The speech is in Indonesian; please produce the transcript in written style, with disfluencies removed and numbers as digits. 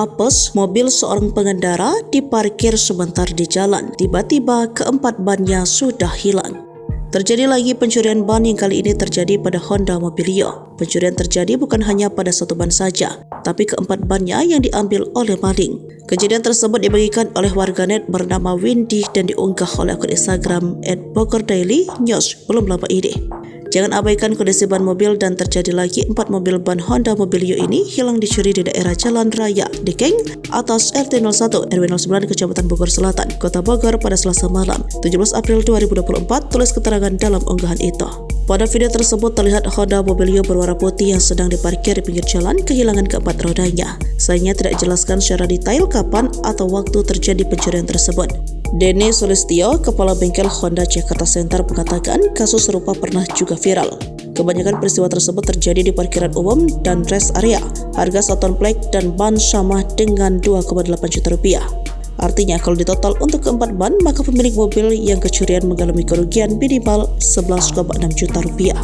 apes, mobil seorang pengendara diparkir sebentar di jalan. Tiba-tiba keempat bannya sudah hilang. Terjadi lagi pencurian ban yang kali ini terjadi pada Honda Mobilio. Pencurian terjadi bukan hanya pada satu ban saja, tapi keempat bannya yang diambil oleh maling. Kejadian tersebut dibagikan oleh warganet bernama Windy dan diunggah oleh akun Instagram @BogorDailyNews belum lama ini. Jangan abaikan kondisi ban mobil dan terjadi lagi 4 mobil ban Honda Mobilio ini hilang dicuri di daerah Jalan Raya Dekeng atas RT 01 RW 09 Kecamatan Bogor Selatan, Kota Bogor pada Selasa malam, 17 April 2024, tulis keterangan dalam unggahan itu. Pada video tersebut terlihat Honda Mobilio berwarna putih yang sedang diparkir di pinggir jalan kehilangan keempat rodanya. Sayangnya tidak dijelaskan secara detail kapan atau waktu terjadi pencurian tersebut. Denny Sulistyo, Kepala Bengkel Honda Jakarta Center, mengatakan kasus serupa pernah juga viral. Kebanyakan peristiwa tersebut terjadi di parkiran umum dan rest area. Harga satuan plek dan ban sama dengan 2,8 juta rupiah. Artinya kalau ditotal untuk keempat ban, maka pemilik mobil yang kecurian mengalami kerugian minimal 11,6 juta rupiah.